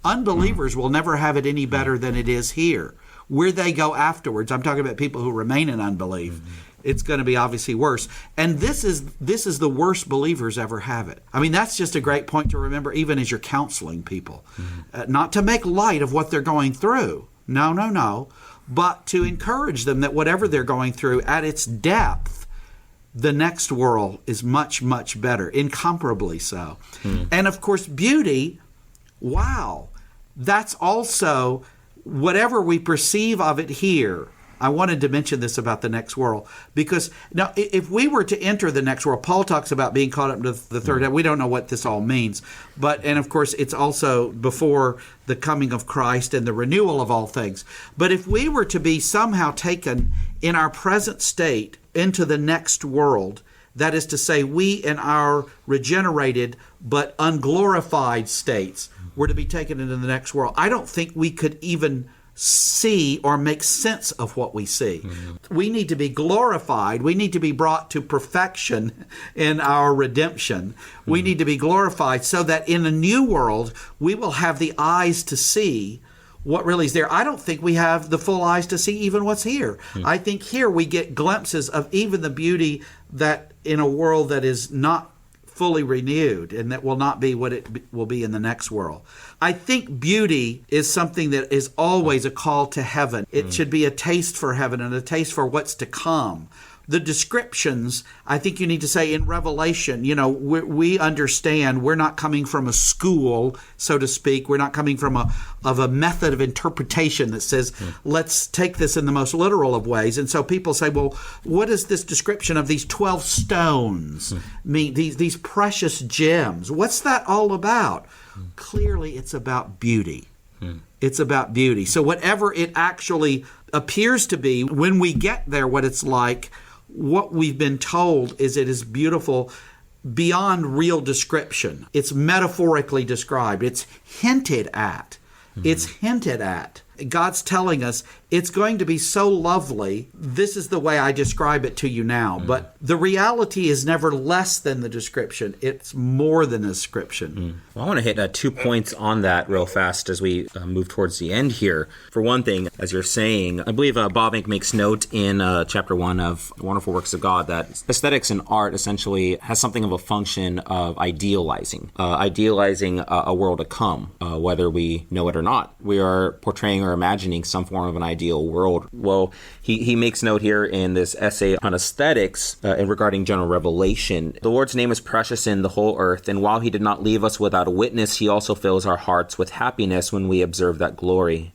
Unbelievers will never have it any better than it is here. Where they go afterwards, I'm talking about people who remain in unbelief, it's going to be obviously worse. And this is the worst believers ever have it. I mean, that's just a great point to remember, even as you're counseling people. Not to make light of what they're going through. No. But to encourage them that whatever they're going through, at its depth, the next world is much, much better, incomparably so. And of course, beauty, wow, that's also whatever we perceive of it here. I wanted to mention this about the next world, because now if we were to enter the next world, Paul talks about being caught up to the third heaven. We don't know what this all means, and of course it's also before the coming of Christ and the renewal of all things. But if we were to be somehow taken in our present state into the next world, that is to say, we in our regenerated but unglorified states were to be taken into the next world, I don't think we could even see or make sense of what we see. We need to be glorified. We need to be brought to perfection in our redemption. We need to be glorified so that in a new world, we will have the eyes to see what really is there. I don't think we have the full eyes to see even what's here. I think here we get glimpses of even the beauty that in a world that is not fully renewed and that will not be what it will be in the next world. I think beauty is something that is always a call to heaven. It should be a taste for heaven and a taste for what's to come. The descriptions, I think you need to say in Revelation, we understand we're not coming from a school, so to speak. We're not coming from a method of interpretation that says, let's take this in the most literal of ways. And so people say, well, what does this description of these 12 stones mean, these precious gems? What's that all about? Clearly, it's about beauty. It's about beauty. So whatever it actually appears to be, when we get there, what it's like, what we've been told is it is beautiful beyond real description. It's metaphorically described. It's hinted at. It's hinted at. God's telling us it's going to be so lovely. This is the way I describe it to you now. But the reality is never less than the description. It's more than a description. Well, I want to hit 2 points on that real fast as we move towards the end here. For one thing, as you're saying, I believe Bob Inc. makes note in chapter 1 of Wonderful Works of God that aesthetics and art essentially has something of a function of idealizing a world to come, whether we know it or not. We are portraying or imagining some form of an ideal world. Well, he makes note here in this essay on aesthetics and regarding general revelation. The Lord's name is precious in the whole earth, and while he did not leave us without a witness, he also fills our hearts with happiness when we observe that glory.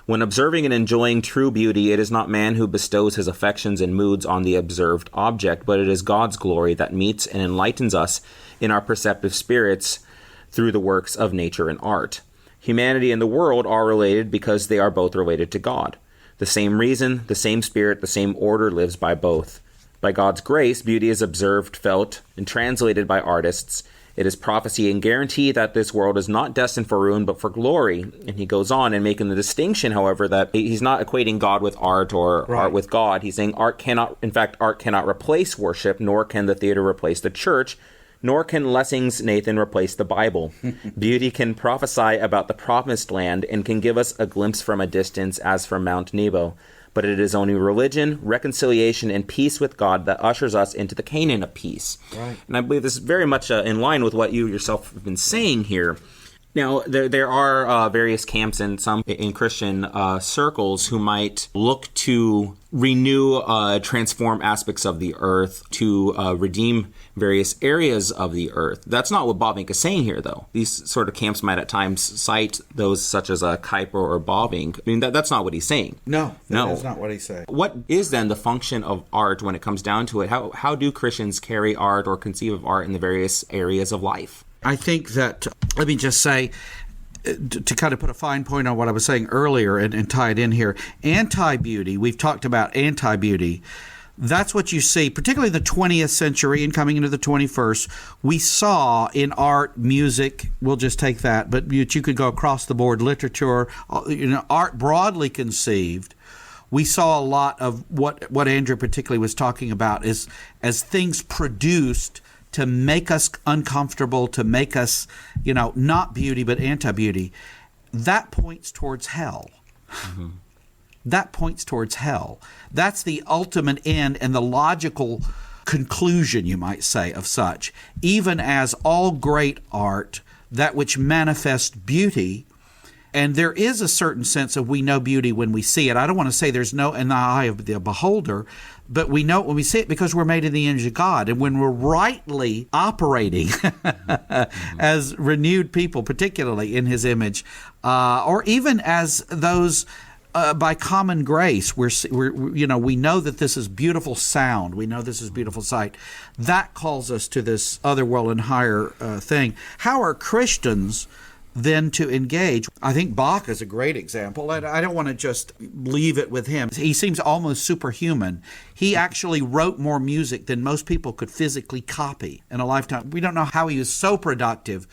When observing and enjoying true beauty, it is not man who bestows his affections and moods on the observed object, but it is God's glory that meets and enlightens us in our perceptive spirits through the works of nature and art. Humanity and the world are related because they are both related to God. The same reason, the same spirit, the same order lives by both. By God's grace, beauty is observed, felt, and translated by artists. It is prophecy and guarantee that this world is not destined for ruin, but for glory. And he goes on and making the distinction, however, that he's not equating God with art or art with God. He's saying art cannot replace worship, nor can the theater replace the church, nor can Lessing's Nathan replace the Bible. Beauty can prophesy about the promised land and can give us a glimpse from a distance as from Mount Nebo. But it is only religion, reconciliation, and peace with God that ushers us into the Canaan of peace. Right. And I believe this is very much in line with what you yourself have been saying here. Now, there are various camps and some in Christian circles who might look to renew, transform aspects of the earth, to redeem various areas of the earth. That's not what Bob Inc. is saying here, though. These sort of camps might at times cite those such as Kuyper or Bob Inc. I mean, that's not what he's saying. No, that's not what he's saying. What is then the function of art when it comes down to it? How do Christians carry art or conceive of art in the various areas of life? I think that, let me just say, to kind of put a fine point on what I was saying earlier and tie it in here, anti-beauty, we've talked about anti-beauty. That's what you see, particularly in the 20th century and coming into the 21st. We saw in art, music, we'll just take that, but you could go across the board, literature, art broadly conceived. We saw a lot of what Andrew particularly was talking about as things produced to make us uncomfortable, to make us, not beauty, but anti-beauty. That points towards hell. Mm-hmm. That points towards hell. That's the ultimate end and the logical conclusion, you might say, of such. Even as all great art, that which manifests beauty, and there is a certain sense of we know beauty when we see it. I don't want to say there's no in the eye of the beholder, but we know it when we see it because we're made in the image of God. And when we're rightly operating as renewed people, particularly in his image, or even as those by common grace, we know that this is beautiful sound. We know this is beautiful sight. That calls us to this other world and higher thing. How are Christians then to engage? I think Bach is a great example. I don't want to just leave it with him. He seems almost superhuman. He actually wrote more music than most people could physically copy in a lifetime. We don't know how he was so productive,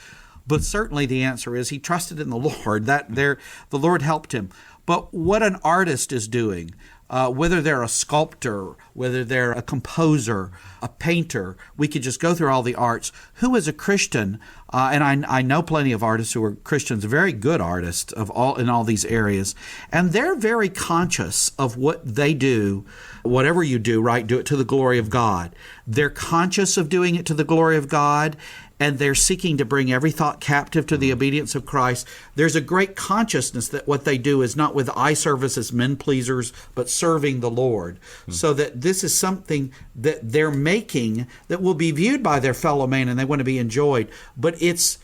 but certainly the answer is he trusted in the Lord. The Lord helped him. But what an artist is doing, whether they're a sculptor, whether they're a composer, a painter, we could just go through all the arts. Who is a Christian? And I know plenty of artists who are Christians, very good artists in all these areas, and they're very conscious of what they do. Whatever you do, right? Do it to the glory of God. They're conscious of doing it to the glory of God, and they're seeking to bring every thought captive to the obedience of Christ. There's a great consciousness that what they do is not with eye service as men pleasers, but serving the Lord. So that this is something that they're making that will be viewed by their fellow man and they want to be enjoyed. But it's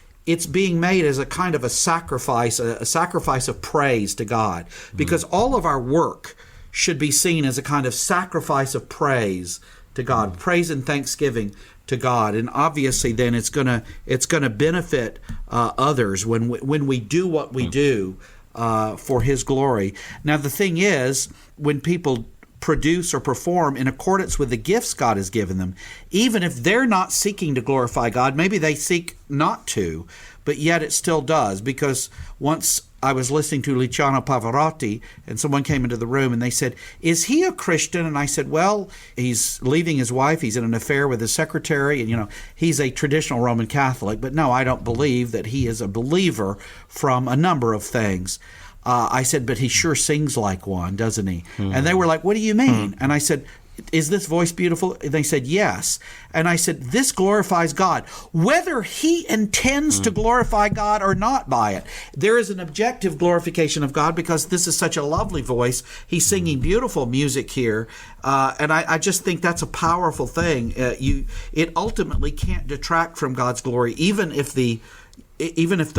being made as a kind of a sacrifice of praise to God. Because all of our work should be seen as a kind of sacrifice of praise to God, praise and thanksgiving to God. And obviously then it's gonna benefit others when we do what we do for his glory. Now the thing is, when people produce or perform in accordance with the gifts God has given them, even if they're not seeking to glorify God, maybe they seek not to, but yet it still does, because once I was listening to Luciano Pavarotti, and someone came into the room and they said, "Is he a Christian?" And I said, "Well, he's leaving his wife. He's in an affair with his secretary, and he's a traditional Roman Catholic. But no, I don't believe that he is a believer from a number of things." I said, "But he sure sings like one, doesn't he?" And they were like, "What do you mean?" And I said, "Is this voice beautiful?" And they said, "Yes." And I said, "This glorifies God, whether he intends to glorify God or not by it. There is an objective glorification of God because this is such a lovely voice. He's singing beautiful music here." And I just think that's a powerful thing. It ultimately can't detract from God's glory, even if the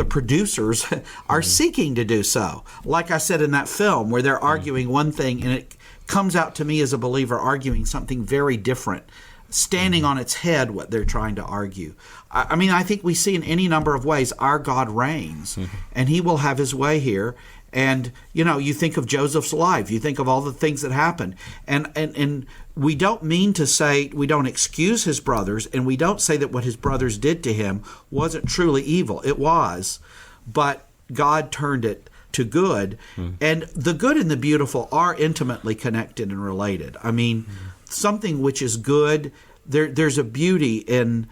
producers are seeking to do so. Like I said in that film, where they're arguing one thing and it comes out to me as a believer arguing something very different, standing on its head what they're trying to argue. I mean, I think we see in any number of ways our God reigns, and he will have his way here. And, you think of Joseph's life. You think of all the things that happened. And we don't mean to say, we don't excuse his brothers, and we don't say that what his brothers did to him wasn't truly evil. It was. But God turned it to good. And the good and the beautiful are intimately connected and related. I mean, something which is good, there's a beauty in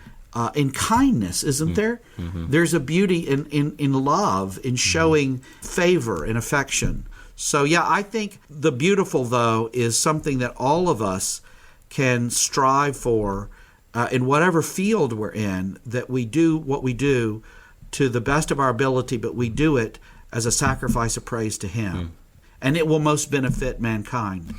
kindness, isn't there? There's a beauty in love, in showing favor and affection. So, yeah, I think the beautiful, though, is something that all of us can strive for in whatever field we're in, that we do what we do to the best of our ability, but we do it as a sacrifice of praise to him. And it will most benefit mankind.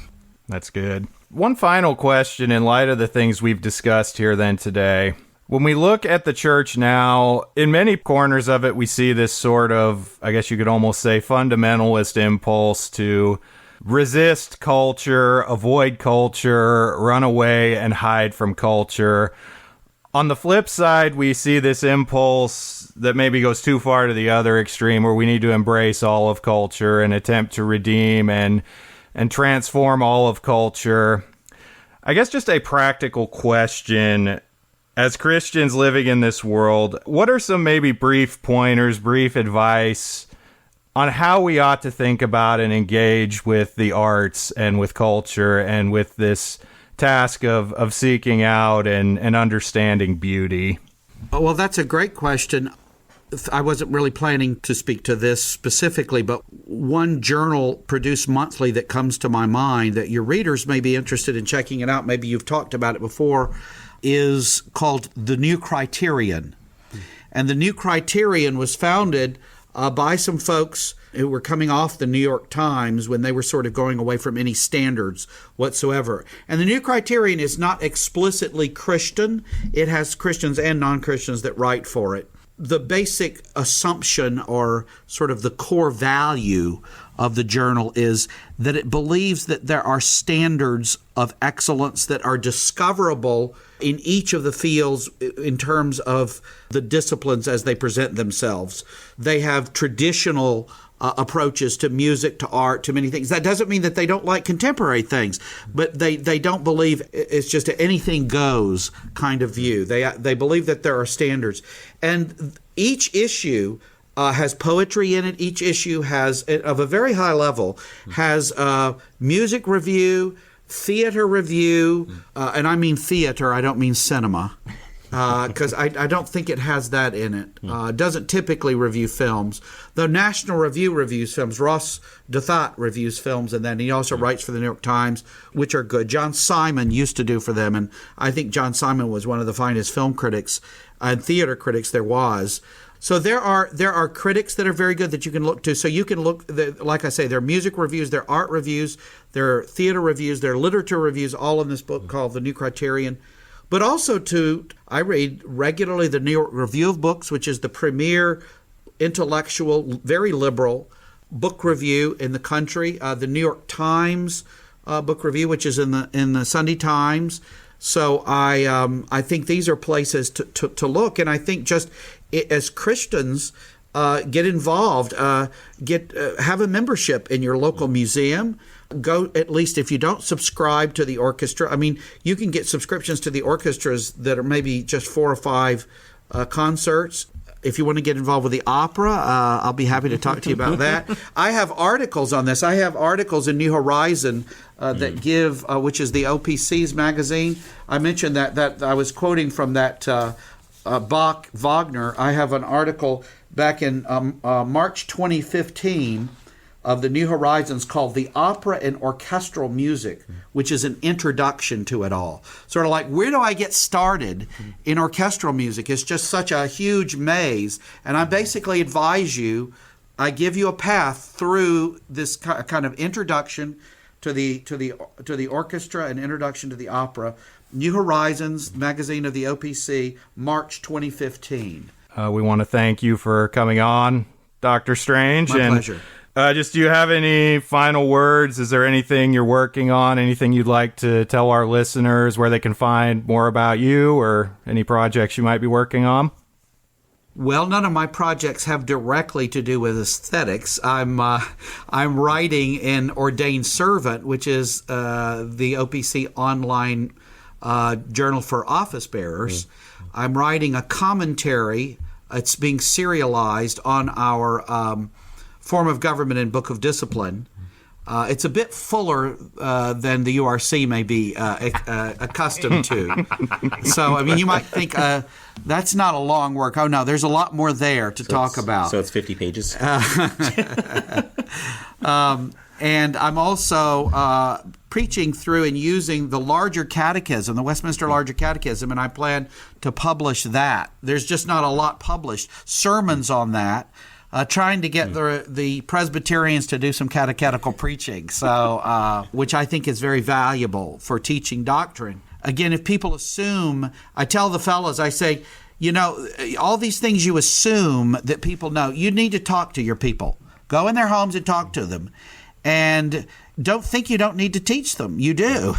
That's good. One final question in light of the things we've discussed here then today. When we look at the church now, in many corners of it, we see this sort of, I guess you could almost say, fundamentalist impulse to resist culture, avoid culture, run away and hide from culture. On the flip side, we see this impulse that maybe goes too far to the other extreme, where we need to embrace all of culture and attempt to redeem and transform all of culture. I guess just a practical question. As Christians living in this world, what are some maybe brief pointers, brief advice on how we ought to think about and engage with the arts and with culture and with this task of seeking out and understanding beauty? Well, that's a great question. I wasn't really planning to speak to this specifically, but one journal produced monthly that comes to my mind that your readers may be interested in checking it out, maybe you've talked about it before, is called The New Criterion. And The New Criterion was founded by some folks who were coming off the New York Times when they were sort of going away from any standards whatsoever. And the New Criterion is not explicitly Christian. It has Christians and non-Christians that write for it. The basic assumption, or sort of the core value of the journal, is that it believes that there are standards of excellence that are discoverable in each of the fields in terms of the disciplines as they present themselves. They have traditional approaches to music, to art, to many things. That doesn't mean that they don't like contemporary things, but they don't believe it's just an anything goes kind of view. They believe that there are standards. And each issue has poetry in it. Each issue has, of a very high level, has music review, theater review, and I mean theater, I don't mean cinema, because I don't think it has that in it. It doesn't typically review films, though National Review reviews films. Ross Douthat reviews films, and then he also writes for the New York Times, which are good. John Simon used to do for them, and I think John Simon was one of the finest film critics and theater critics there was. So there are critics that are very good that you can look to. So you can look, like I say, there are music reviews, there are art reviews, there are theater reviews, there are literature reviews, all in this book called The New Criterion. But also I read regularly the New York Review of Books, which is the premier intellectual, very liberal book review in the country. The New York Times book review, which is in the Sunday Times. So I think these are places to look, and I think just as Christians, get involved, have a membership in your local museum. Go, at least if you don't subscribe to the orchestra. I mean, you can get subscriptions to the orchestras that are maybe just 4 or 5 concerts. If you want to get involved with the opera, I'll be happy to talk to you about that. I have articles on this. I have articles in New Horizon that give, which is the OPC's magazine. I mentioned that I was quoting from that Bach Wagner. I have an article back in March 2015 of the New Horizons called The Opera and Orchestral Music, which is an introduction to it all. Sort of like, where do I get started in orchestral music? It's just such a huge maze. And I basically advise you, I give you a path through this kind of introduction to the orchestra and introduction to the opera. New Horizons, magazine of the OPC, March 2015. We want to thank you for coming on, Dr. Strange. My pleasure. Just, do you have any final words? Is there anything you're working on? Anything you'd like to tell our listeners where they can find more about you, or any projects you might be working on? Well, none of my projects have directly to do with aesthetics. I'm writing in Ordained Servant, which is the OPC online journal for office bearers. I'm writing a commentary. It's being serialized on our Form of Government and Book of Discipline. It's a bit fuller than the URC may be accustomed to. So, I mean, you might think that's not a long work. Oh, no, there's a lot more there to talk about. So it's 50 pages. And I'm also preaching through and using the larger catechism, the Westminster Larger Catechism, and I plan to publish that. There's just not a lot published. Sermons on that. Trying to get the Presbyterians to do some catechetical preaching, so which I think is very valuable for teaching doctrine. Again, if people assume, I tell the fellows, I say, you know, all these things you assume that people know, you need to talk to your people. Go in their homes and talk to them. And don't think you don't need to teach them. You do.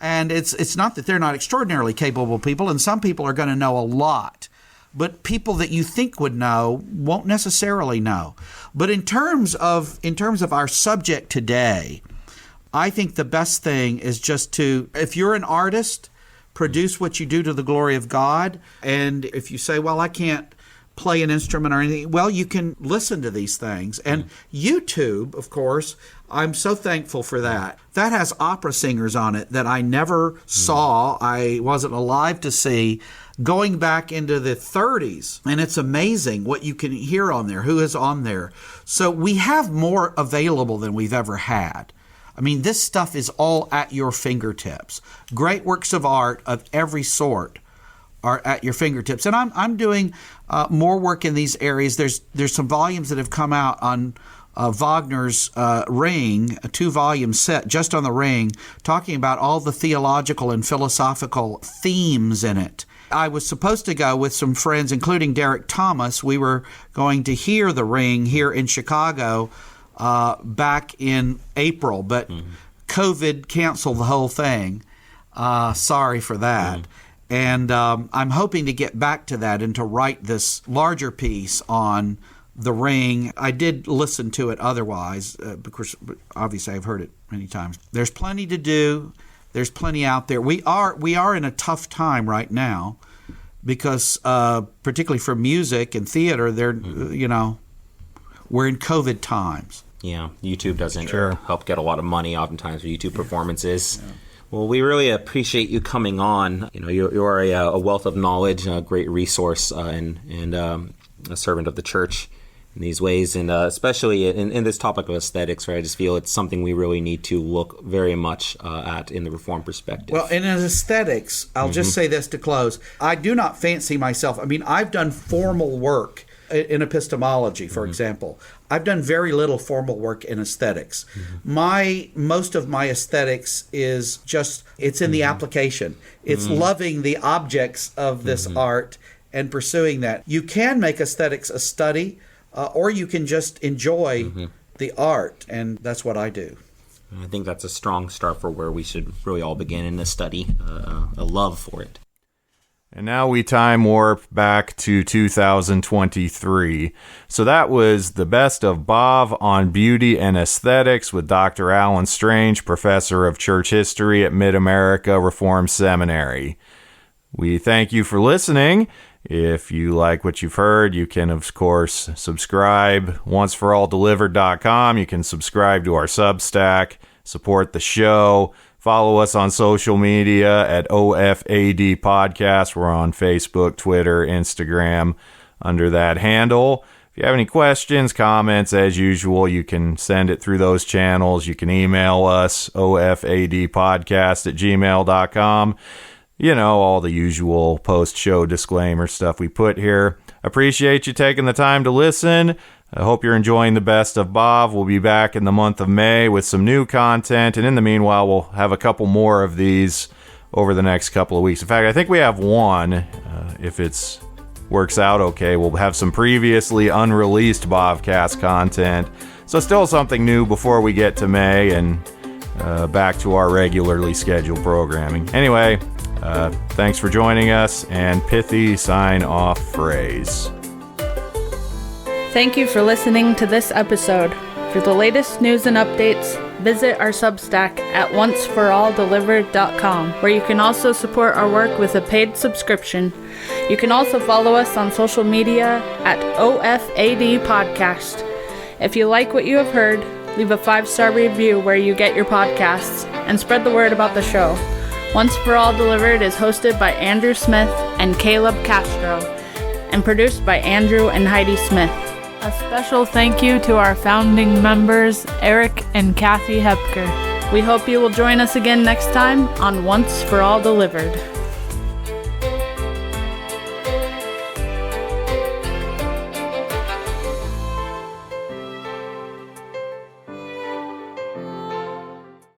And it's not that they're not extraordinarily capable people, and some people are going to know a lot. But people that you think would know won't necessarily know. But in terms of our subject today, I think the best thing is just to, if you're an artist, produce what you do to the glory of God. And if you say, well, I can't play an instrument or anything, well, you can listen to these things. And YouTube, of course, I'm so thankful for that. That has opera singers on it that I never saw, I wasn't alive to see, going back into the 30s. And it's amazing what you can hear on there, who is on there. So we have more available than we've ever had. I mean, this stuff is all at your fingertips. Great works of art of every sort are at your fingertips. And I'm doing more work in these areas. There's some volumes that have come out on Wagner's Ring, a 2-volume set just on the Ring, talking about all the theological and philosophical themes in it. I was supposed to go with some friends, including Derek Thomas. We were going to hear the Ring here in Chicago back in April, but COVID canceled the whole thing. Sorry for that. And I'm hoping to get back to that and to write this larger piece on the Ring. I did listen to it otherwise, because obviously I've heard it many times. There's plenty to do. There's plenty out there. We are in a tough time right now because particularly for music and theater, we're in COVID times. Yeah, YouTube doesn't help get a lot of money oftentimes for YouTube performances. Yeah. Well, we really appreciate you coming on. You know, you are a wealth of knowledge, a great resource, and a servant of the church in these ways, and especially in this topic of aesthetics, right? I just feel it's something we really need to look very much at in the Reformed perspective. Well, and in aesthetics, I'll just say this to close. I do not fancy myself. I mean, I've done formal work in epistemology, for example. I've done very little formal work in aesthetics. Most of my aesthetics is just, it's in the application. It's loving the objects of this art and pursuing that. You can make aesthetics a study, or you can just enjoy the art, and that's what I do. I think that's a strong start for where we should really all begin in the study, a love for it. And now we time warp back to 2023. So that was the best of Bob on beauty and aesthetics with Dr. Alan Strange, professor of church history at Mid-America Reformed Seminary. We thank you for listening. If you like what you've heard, you can, of course, subscribe. onceforalldelivered.com. You can subscribe to our Substack, support the show. Follow us on social media at OFAD Podcast. We're on Facebook, Twitter, Instagram under that handle. If you have any questions, comments, as usual, you can send it through those channels. You can email us, ofadpodcast@gmail.com. You know, all the usual post-show disclaimer stuff we put here. Appreciate you taking the time to listen. I hope you're enjoying the best of Bob. We'll be back in the month of May with some new content, and in the meanwhile, we'll have a couple more of these over the next couple of weeks. In fact, I think we have one. If it's works out okay, we'll have some previously unreleased Bobcast content. So still something new before we get to May and back to our regularly scheduled programming. Anyway, thanks for joining us, and pithy sign-off phrase. Thank you for listening to this episode. For the latest news and updates, visit our Substack at onceforalldelivered.com, where you can also support our work with a paid subscription. You can also follow us on social media at OFAD Podcast. If you like what you have heard, leave a 5-star review where you get your podcasts, and spread the word about the show. Once for All Delivered is hosted by Andrew Smith and Caleb Castro, and produced by Andrew and Heidi Smith. A special thank you to our founding members, Eric and Kathy Hepker. We hope you will join us again next time on Once for All Delivered.